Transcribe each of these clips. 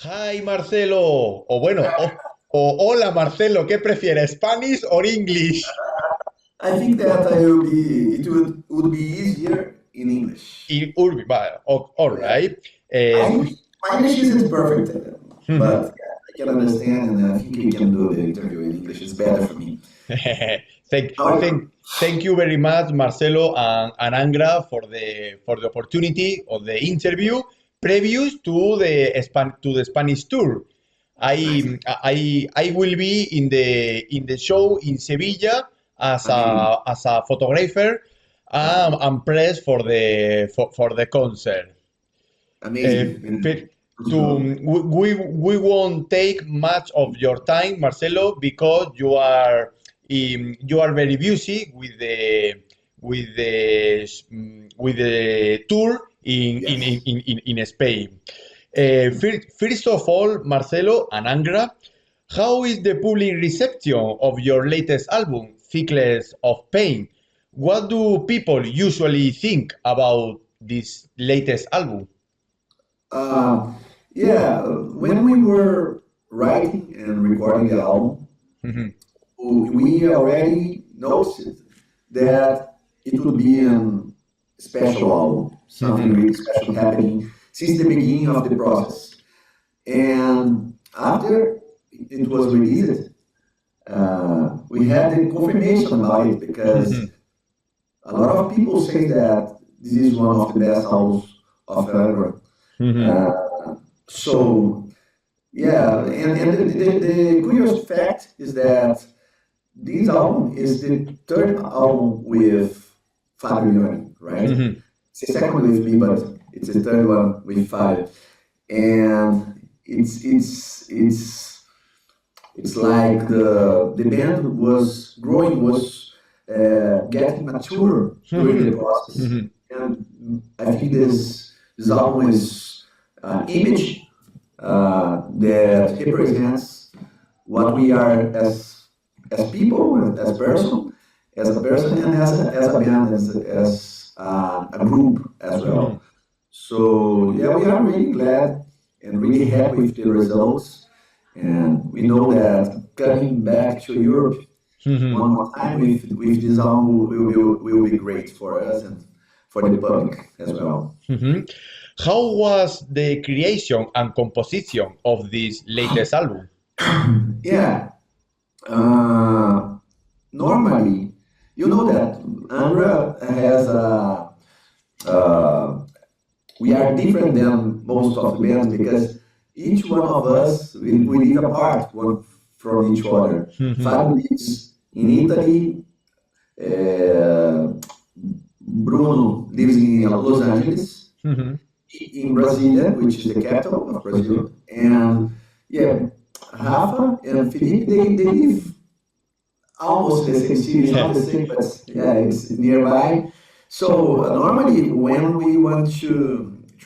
Hi Marcelo, o bueno, o hola Marcelo, ¿qué prefieres, Spanish or English? I think that it would be easier in English. In Urbi, all Yeah. right. My Uh, English, my English isn't perfect, but mhm. yeah, I can understand, and I think we can do the interview in English. It's better for me. thank, How are thank, you? thank you very much, Marcelo and Angra, for the opportunity of the interview previous to the Spanish tour. Nice. I will be in the show in Sevilla Amazing. as a photographer. Wow. I'm pressed for the concert. Uh, Amazing. And Fe- let's to go. we won't take much of your time, Marcelo, because you are very busy with the tour Yes. in Spain. First of all, Marcelo and Angra, how is the public reception of your latest album, Thickness of Pain? What do people usually think about this latest album? Uh, yeah, when we were writing and recording the album, Mhm. we already noticed that it would be a special album, something Mhm. really special happening since the beginning of the process. And after it was released, we had the confirmation about it because Mhm. a lot of people say that this is one of the best albums of Angra. Mhm. Uh, so yeah, and the curious fact is that this album is the third album with Fabio Leone, right? Mhm. It's the second with me, but it's the third one with Fabio. And it's like the band was growing, was getting mature during the Mhm. process. Mhm. And I think this album is an image that represents what we are as people, as person, as a person, and as a band, as a group as well. Mhm. So yeah, we are really glad and really happy with the results, and we know that coming back to Europe one Mhm. more time with this album will be great for us and for the public as well. Mhm. How was the creation and composition of this latest album? Yeah, uh, normally, you know that Angra has uh, we are different than most of the bands because each one of us we live apart one from each other. Fabio Mhm. lives in Italy. Uh, Bruno lives in Los Angeles, Mhm. in Brasilia, which is the capital of Brazil. And yeah, Rafa and Felipe, they live almost in the same city, not the same, but yeah, it's nearby. So normally, when we want to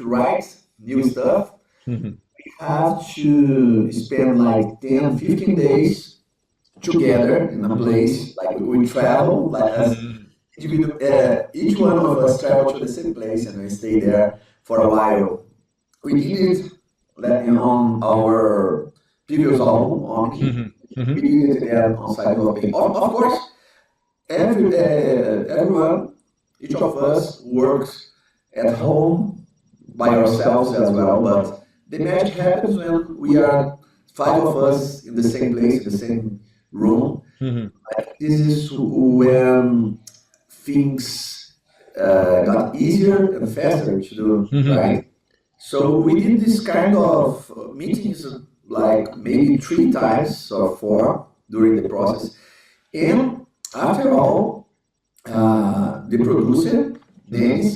write new stuff, Mhm. we have to spend like 10, 15 days together in a place. Like we travel, like as Mhm. individual, each one of us travel to the same place and we stay there for a while. We did it on our previous album, Omni. Mhm. We Mhm. did it there on Side of Pain. Of course, everyone, each of us works at home by ourselves as well. But the magic happens when we are five of us in the same place, in the same room. Mhm. This is when things got easier and faster to do, right? Mhm. So we did this kind of meetings like maybe three times or four during the process. And after all, the producer, Dennis,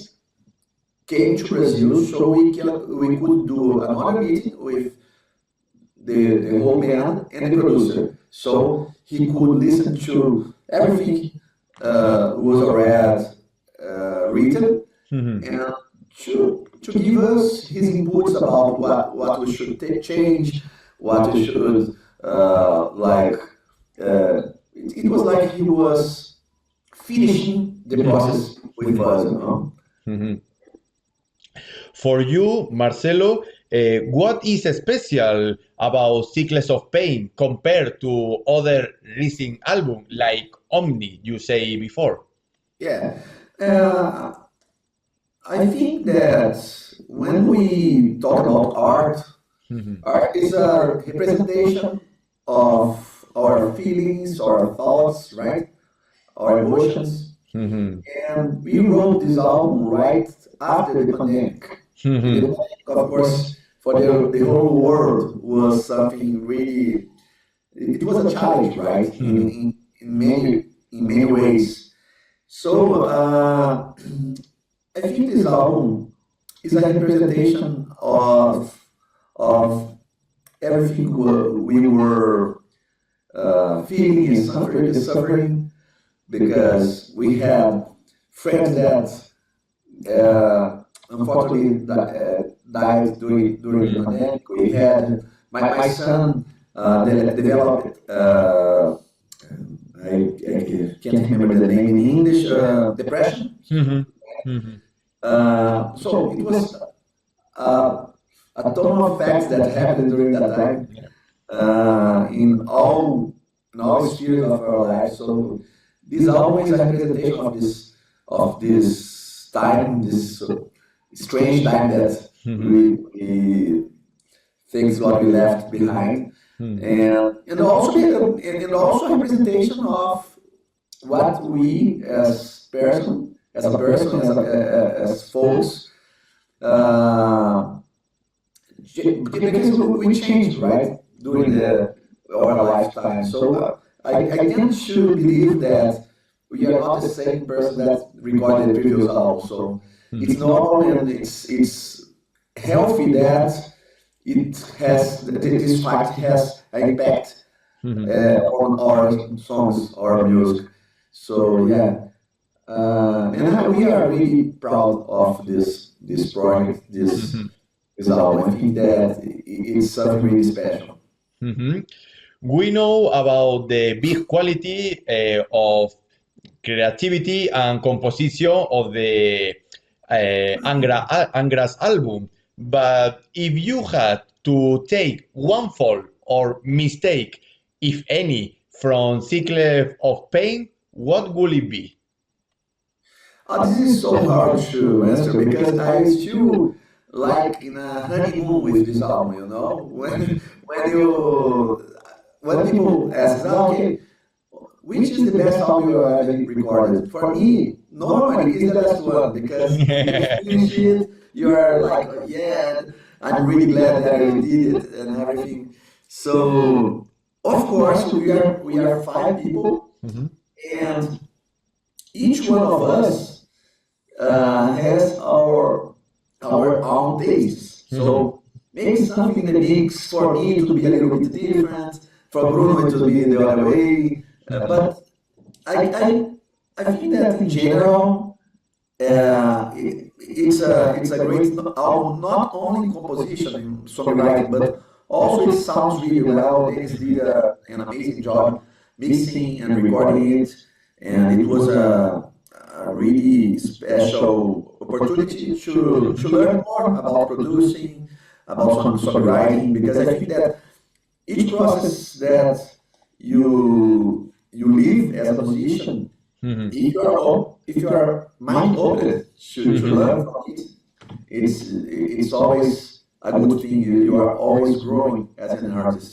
came to Brazil so we could do another meeting with the whole band and the producer. So he could listen to everything was already written Mhm. and to give us his inputs about what we should change, what we should like. It was like he was finishing the process with us. Mhm. For you, Marcelo, What is special about Cycles of Pain compared to other recent albums like Omni, you say before? Yeah. Uh, I think that when we talk about art, Mhm. art is a representation of our feelings, our thoughts, right? Our emotions. Mhm. And we wrote this album right after the pandemic. And the Mhm. pandemic, of course, for the whole world was something really, it was a challenge, right? Mhm. In many ways. So I think this album is a representation of everything we were feeling and suffering because we had friends that unfortunately died during the pandemic. We had my son developed I can't remember the name in English, depression. Mhm. Mhm. So it was uh, a ton of facts that happened during that time Yeah. in all spheres of our lives. So this album is a representation of this time, this strange time that Mhm. we thanks God we left behind, Mhm. and also and also a representation of what we as a person, as folks. Uh, because we changed, right, during the our lifetime. So I tend to believe that we are not the same person that recorded the previous album. So it's normal and it's healthy that this fact has an impact on our songs, our music. So yeah, we are really proud of this project, this album. I think that it's something really special. Mhm. We know about the big quality of creativity and composition of the Angra's album, but if you had to take one fault or mistake, if any, from Cycle of Pain, what would it be? This is so hard to answer because I still like in a honeymoon with this album. You know, when you when people ask, okay, which is the best album you ever recorded? For me, normally is the last one because you finish it, you are like, oh, yeah, I'm really glad that I did it and everything. So, of course, we are five people, Mhm. and each one of us has our own tastes. Mhm. So maybe something in the mix for me to be a little bit different, for Bruno it to be the other way. But I, I I think that in general, it's a great album, not only in composition in songwriting, but also it sounds really well. Dennis did an amazing job mixing and recording it, and it was a really special opportunity to learn more about producing, about songwriting, because I think that each process that you live as a musician, Mhm. if you are mind open to learn from it, it's always a good thing. You are always growing as an artist.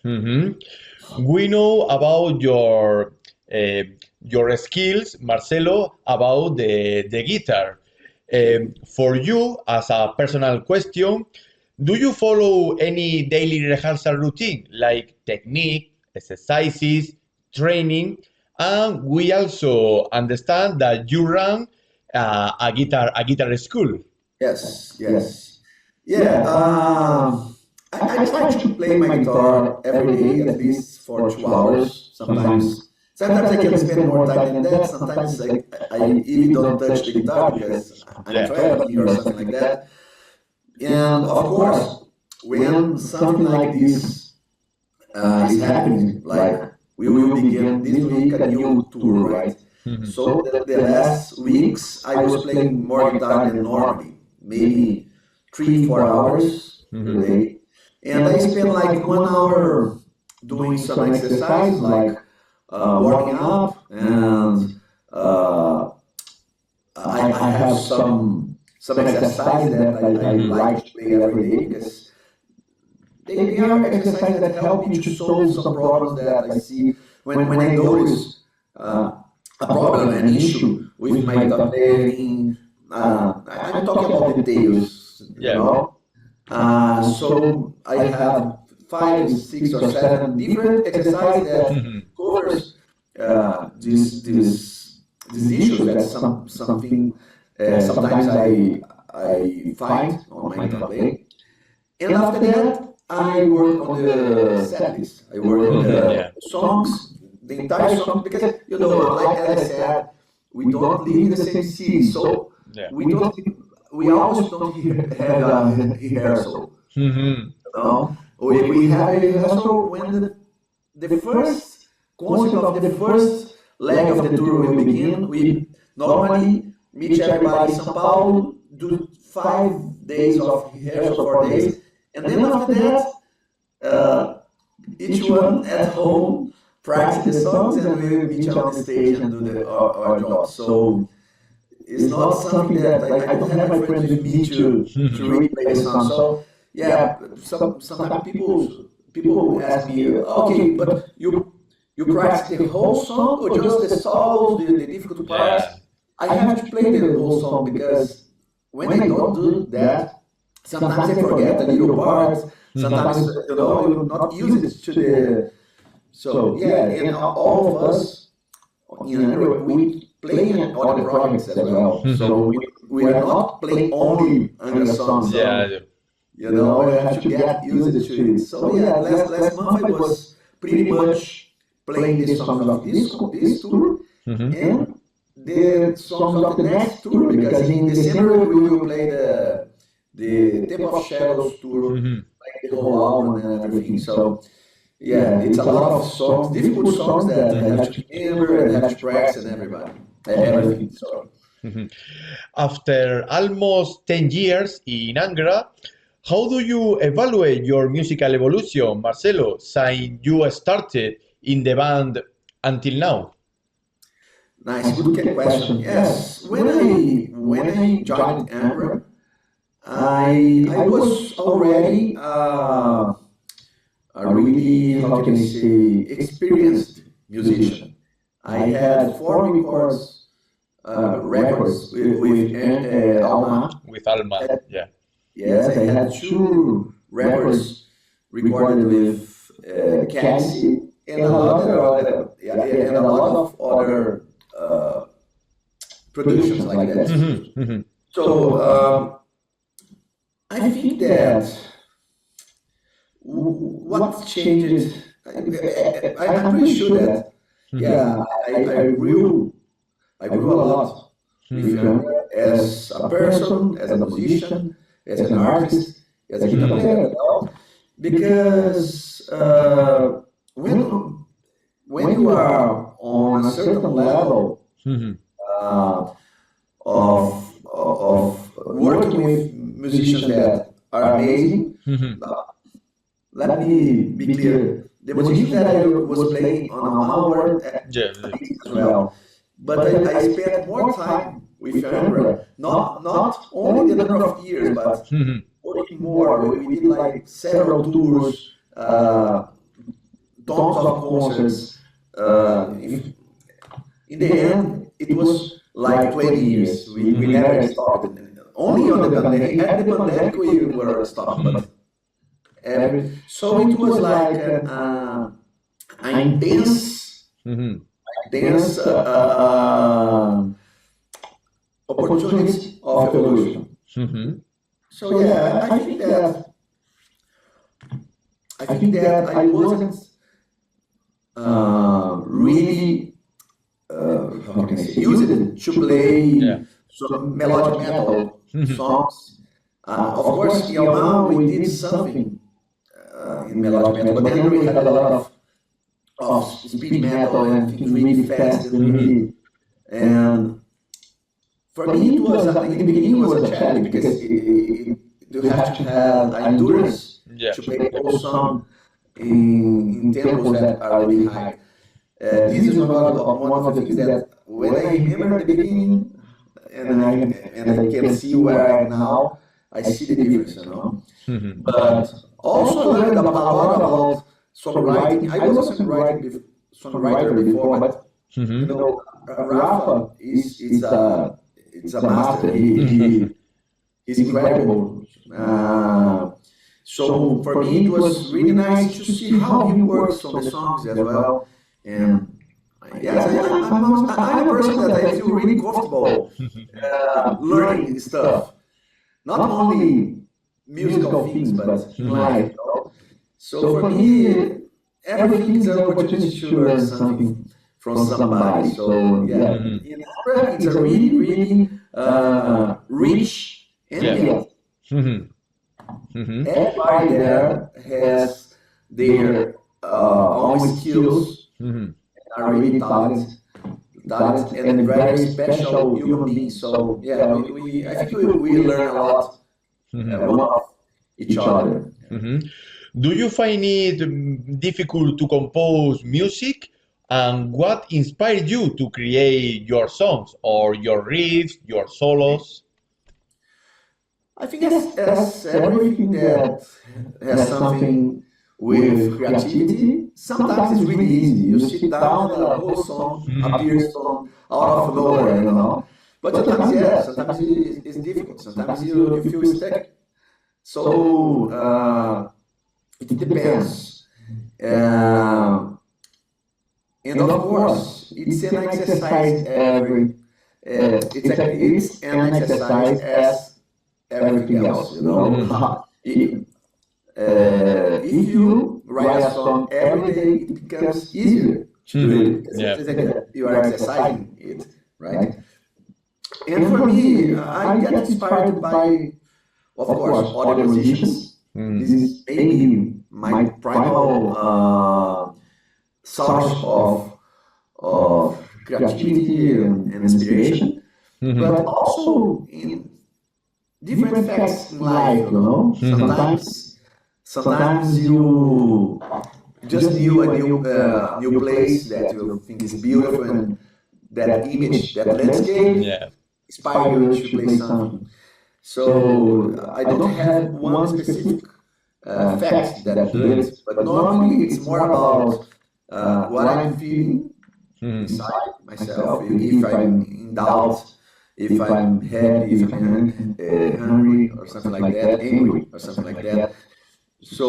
Mhm. We know about uh, your skills, Marcelo, about the guitar. Okay. For you, as a personal question, do you follow any daily rehearsal routine like technique, exercises, training? And we also understand that you run a guitar school. Yes, yes. Yeah, I try to play my guitar every day, at least for 2 hours. Sometimes I can spend more time than that. Sometimes I even don't touch the guitar because I'm Yeah. traveling or something like that. And of course, when something like this is happening, like we will begin this week a new tour, right? Mhm. So the last weeks I was playing more guitar than normally, maybe 3, 4 hours per day. And I spend like 1 hour doing some exercises like warming up, and I have some exercises that I like to play every day, because they are exercises that help me to solve some problems that I see when I notice a problem, an issue with my guitar playing. I'm talking about details, you Yeah. know. So I have 5, 6, or 7 different exercises that covers these issues that something sometimes I find on my guitar playing. And after that, I work on the set list. I work on the Yeah. songs, the entire song, because like as I said, we don't live in the same city, so Yeah. we almost don't have a rehearsal. Mm-hmm. We have a rehearsal when the first concept of the first leg of the tour will begin. We normally meet everybody in São Paulo, do 5 days of rehearsal, 4 days, and then after that, each one at home practice the songs, and we will meet on the stage and do our job. So it's not something that I don't have my friends with me to really play the song. So yeah, sometimes people ask me, okay, but you practice the whole song or just the solos, the difficult parts? Yeah. I have to play the whole song, because when I don't do that, sometimes I forget the little parts. Sometimes you not use it to the. So yeah, and all of us, we play in other projects as well. So we are not playing only Angra songs. So, Yeah. I have to get used to it. So yeah, last month I was pretty much playing the songs of this tour and the songs of the next tour, because in December we will play the Temple of Shadows tour, like the whole album and everything. So yeah, it's a lot of songs, difficult songs that I have to remember and have to practice and everything. So After almost 10 years in Angra, how do you evaluate your musical evolution, Marcelo, since you started in the band until now? nice, good question. Yes, when I joined Angra, I was already a really, how can I say, experienced musician. I had 4 records with Alma. With Alma, yeah. Yes, I had 2 records recorded with Cassie, and and a lot of other productions like that. So I think that what changed, I'm pretty sure that, yeah, I grew a lot with Angra as a person, as a musician, as an artist, as a guitar player as well. Because when you are on a certain level of working with musicians that are amazing, let me be clear. The musicians that I was playing on our work Yeah. as well. But I spent more time with Angra, not only the number of years, but working more. We did like several tours, tons of concerts. In the end, it was like 20 years. We never stopped. Only on the pandemic. At the pandemic, we were stopped. But so it was like an intense, intense opportunity of evolution. So yeah, I think that I wasn't really how can I say, used it to play some melodic metal songs. Of course, now we did something in melodic metal, but then we had a lot of speed metal and things really fast and really. And for me, it was in the beginning it was a challenge, because you have to have endurance Yeah. to play the whole song in tempos that are really high. This is one of the things that when I remember at the beginning and I can see where I am now, I see the difference, you know. Mhm. But also I learned a lot about songwriting. I was a songwriter before, but you Mhm. know, Rafa is it's a master. He's incredible. So for me, it was really nice to see how he works on the songs as well. And yes, I'm a person that I feel really comfortable learning stuff, not only musical things, but in life. You know? So for me, everything is an opportunity to learn something from somebody. So yeah, Mhm. in Angra, it's a really rich Yeah. ambient. Mhm. Mhm. Everybody there has their own skills, Mhm. are really talented and very special human beings. So yeah, I think we learn a lot Mhm. one of each other. Mhm. Do you find it difficult to compose music? And what inspired you to create your songs or your riffs, your solos? I think as everything that has something with creativity, sometimes it's really easy. You sit down and a whole song appears from out of nowhere, you know. But sometimes, yes, sometimes it's difficult. Sometimes you feel stuck. So it depends. Uh, and of course, it's an exercise it's an exercise as everything else, you know. If you write a song every day, it becomes easier to do it because Yeah. it's like you are exercising it, right? And for me, I get inspired by, of course, other musicians. This Mm. is maybe my primal source of creativity and inspiration, but Mhm. also in different facts in life, you know. Sometimes you just knew a new place that you think is beautiful, and that image, that landscape, Yeah. inspire you to play something. So I don't have one specific fact that do it, but normally it's more about what I'm feeling Mhm. inside myself. If I'm in doubt, if I'm happy, if I'm hungry or something like that, angry or something like that. So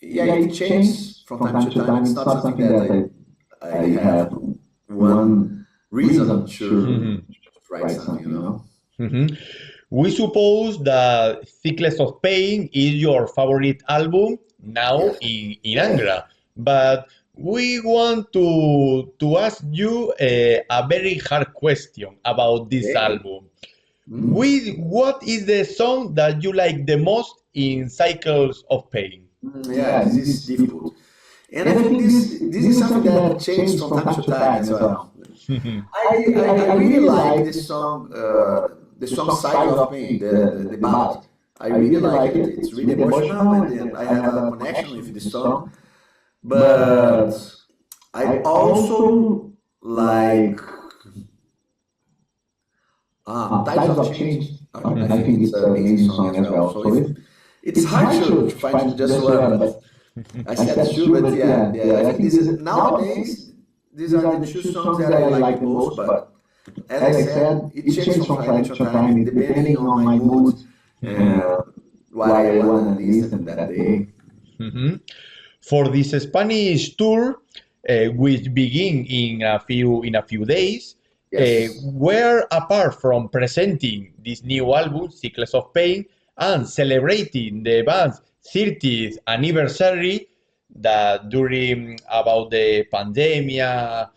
yeah, it changes from time to time. It's not something that I have one reason to Mhm. write something, you know. Mhm. We suppose that Cycles of Pain is your favorite album now Yes. in Yes. Angra, but we want to ask you a very hard question about this Okay. album. Mm. What is the song that you like the most in Cycles of Pain? Yeah, this is difficult. And I think this is something that changes from time to time as well. I really like the song "Cycle of Pain," the ballad. I really like it. It's really emotional, and then I have a connection with the song. But I also like "Tides of Change." I think it's an amazing song as well. So if it's hard to find just one, but I said two. But yeah, I think this is nowadays. These are the two songs that I like the most. But as I said, it changes from time to time depending on my mood and what I wanna listen that day. Mhm. For this Spanish tour, which begin in a few days, Yes. where apart from presenting this new album, Cycles of Pain, and celebrating the band's 30th anniversary, that during about the pandemic,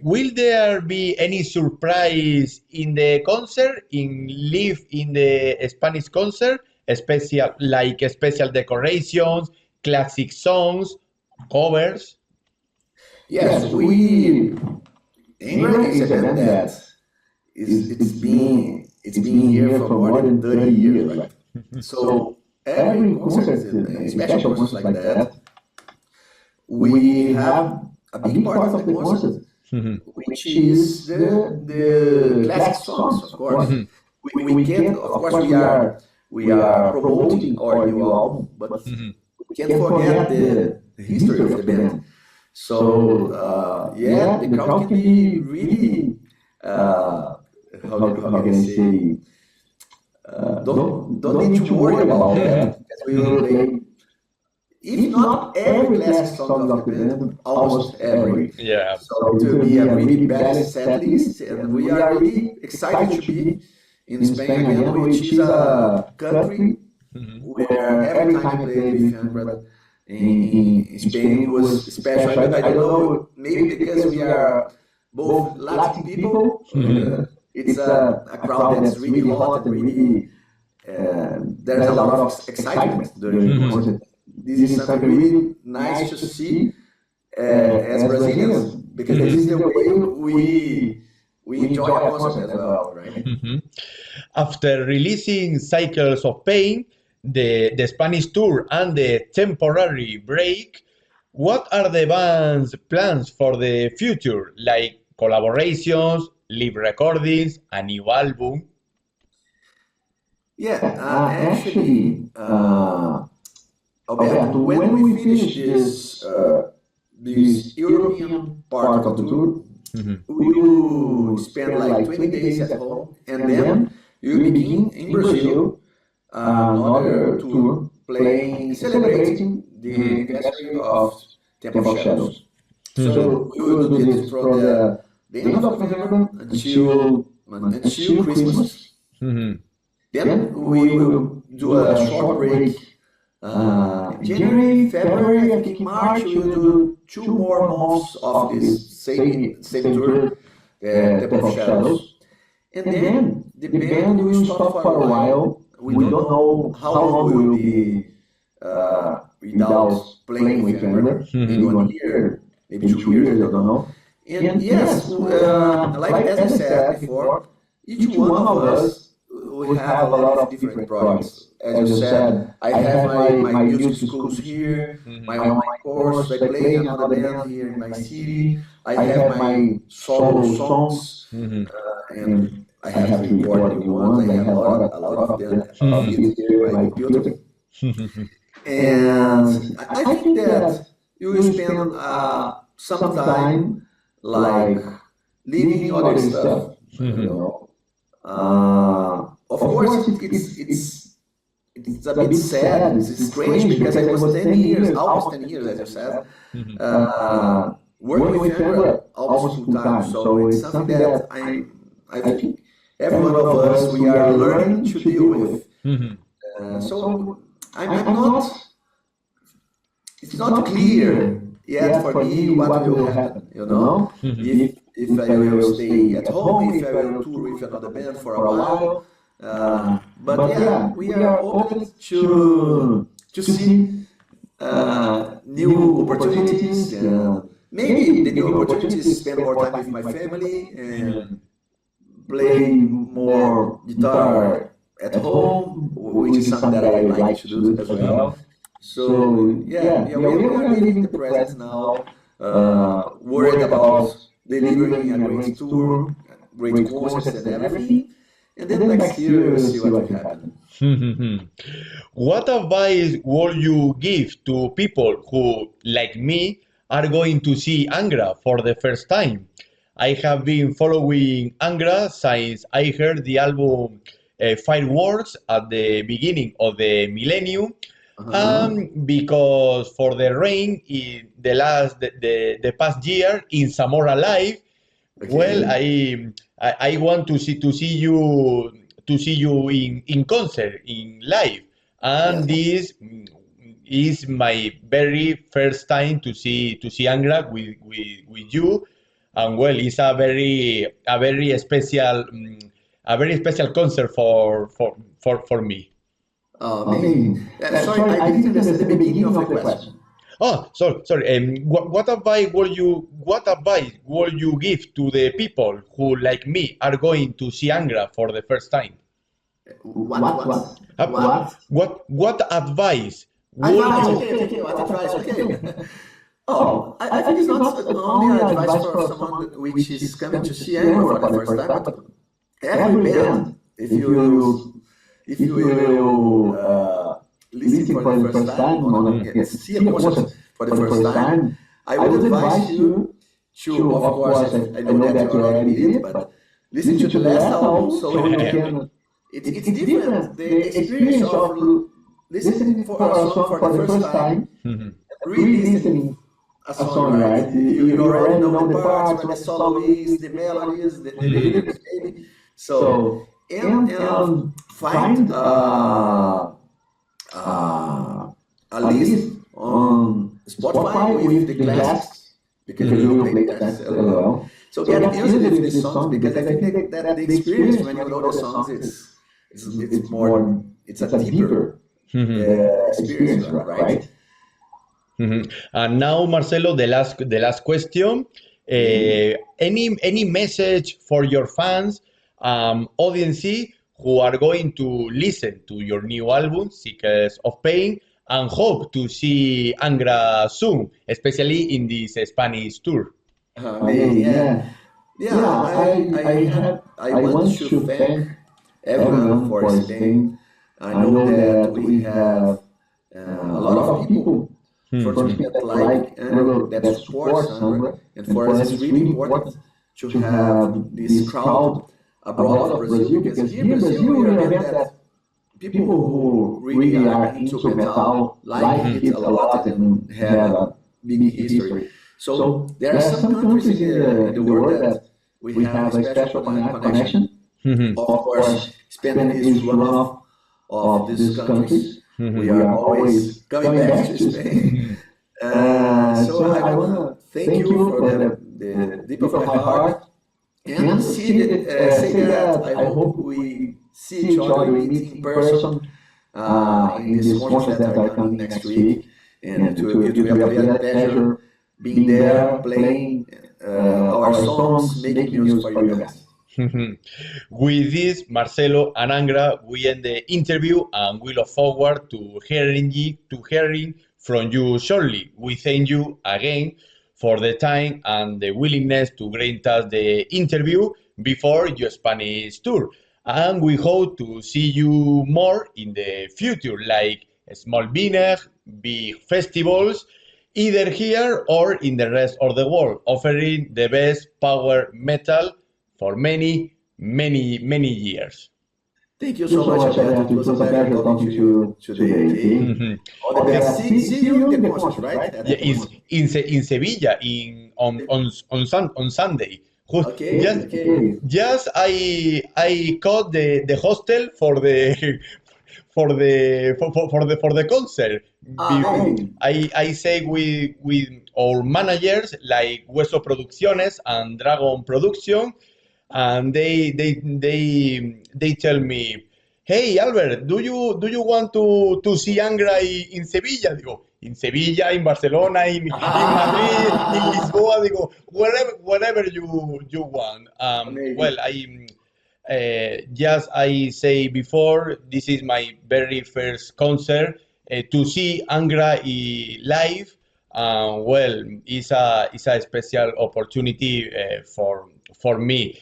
will there be any surprise in the concert, in live in the Spanish concert, special decorations, classic songs, covers? Yes, we Angra is a band that it's been here for more than 30 years, right? So every concert, especially concerts like that, we have a big part of the concert, which is the classic songs, of course. We can't, of course, we are promoting our new album, but we can't forget the history of the band. So yeah, the crowd can be really how can I say, don't need to worry about that, because we will play, if not every classic song of the band, almost every. Yeah. So it will be a really balanced set list, and we are really excited to be in Spain again, which is a country where every time I played with Angra in Spain, it was special. I don't know, maybe because we are both Latin people, it's a crowd that's really hot and really, there's a lot of excitement during the concert. This is something really nice to see as Brazilians, because this is the way we enjoy a concert as well, right? After releasing Cycles of Pain, the Spanish tour, and the temporary break, what are the band's plans for the future, like collaborations, live recordings, a new album? Yeah, actually, Alberto, when we finish this European part of the tour, we will spend like 20 days at home, and then we will begin in Brazil another tour, celebrating the anniversary of Temple of Shadows. So we will do this from the end of November until Christmas. Then we will do a short break. January, February, I think March, we will do 2 more months of this same tour, the Temple of Shadows. And then the band will stop for a while. We don't know how long we will be without playing with Angra. Maybe 1 year, maybe 2 years, I don't know. And yes, like as I said before, each one of us we have a lot of different projects. As you said, I have my music schools here, my online course, I play in another band here in my city, I have my solo songs, and I have recorded new ones, I have a lot of them here in my computer. And I think that you will spend some time like living other stuff, you know. Of course, it's a bit sad, it's strange, because I was 10 years, almost 10 years, as you said, working with Angra almost full time. So it's something that I think every one of us, we are learning to deal with. So I'm not, it's not clear yet for me what will happen, you know, if I will stay at home, if I will tour with another band for a while. But yeah, we are open to see new opportunities. Maybe the new opportunities is spend more time with my family and play more guitar at home, which is something that I like to do as well. So yeah, we are living the present now, worried about delivering a great tour, great concerts and everything. And then next year we'll see what will happen. What advice would you give to people who, like me, are going to see Angra for the first time? I have been following Angra since I heard the album Fireworks at the beginning of the millennium, because for the rain in the past year in Zamora Live. Well, I want to see you in concert in live, and this is my very first time to see Angra with you, and well, it's a very special concert for me. Amazing. Sorry, I didn't understand the beginning of the question. Oh, sorry. What advice would you give to the people who, like me, are going to see Angra for the first time? What? Uh, What? what advice Advice, would okay. What advice, okay. Oh, I think it's not only an advice for someone which is coming to see Angra for the first time, but every band, if you will listen for the first time, see a concert for the first time, I would advise you to, of course, I know that you already did, but listen to the last album so you can. It's different. The experience of listening for a song for the first time, re-listening a song, right? You already know the parts, where the solo is, the melodies, the lyrics, maybe. So, and find a list on Spotify with the classics, because we will play the classics as well. So get used with the songs, because I think that the experience when you know the songs, it's more, it's a deeper experience, right? And now, Marcelo, the last question. Any message for your fans, audience who are going to listen to your new album, Secrets of Pain, and hope to see Angra soon, especially in this Spanish tour? Amazing, yeah. Yeah, I want to thank everyone for Spain. I know that we have a lot of people, first that like Angra, that supports Angra, and for us it's really important to have this crowd abroad of Brazil, because here in Brazil we are a band that people who really are into metal like it a lot and have a big history. So there are some countries in the world that we have a special connection. Of course, Spain is one of these countries. We are always coming back to Spain. So I want to thank you for the deep of my heart, and say that I hope we see each other, we meet in person in these concerts that are coming next week, and it will be a great pleasure being there, playing our songs, making music for you guys. With this, Marcelo and Angra, we end the interview and we look forward to hearing from you shortly. We thank you again for the time and the willingness to grant us the interview before your Spanish tour. And we hope to see you more in the future, like small dinner, big festivals, either here or in the rest of the world, offering the best power metal for many, many, many years. Thank you so much, Alberto. It was a pleasure talking to you today. Okay? All the best. See you in the concert, right? Yeah, in Sevilla on Sunday. Okay, Just okay. just I caught the hostel for the for the concert. Amazing. I say with our managers like Hueso Producciones and Dragon Production, and they tell me, "Hey Albert, do you want to see Angra in Sevilla?" Digo, in Sevilla, in Barcelona, in Madrid, in Lisboa. Digo, wherever you want. Well, Amazing. just I say before, this is my very first concert to see Angra live. Well, it's a special opportunity for me.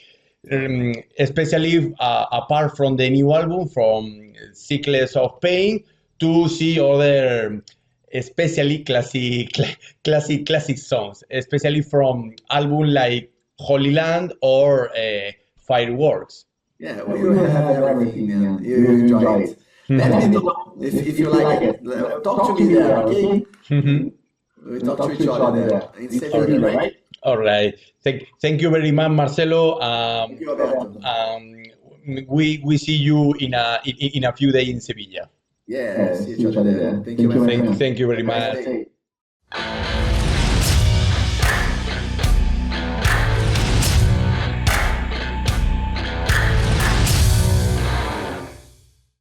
Especially apart from the new album, from Cycles of Pain, to see other, especially classic songs, especially from album like Holy Land or Fireworks. Yeah, we will have everything, and you will enjoy it. Let me know if you like it. Talk to me there, okay? We talk to each other there in Sevilla, right? All right. Thank you very much, Marcelo. Thank you, Alberto. We see you in a few days in Sevilla. Yeah, see each other there. Thank you, my friend. Thank you very Have a nice much. day.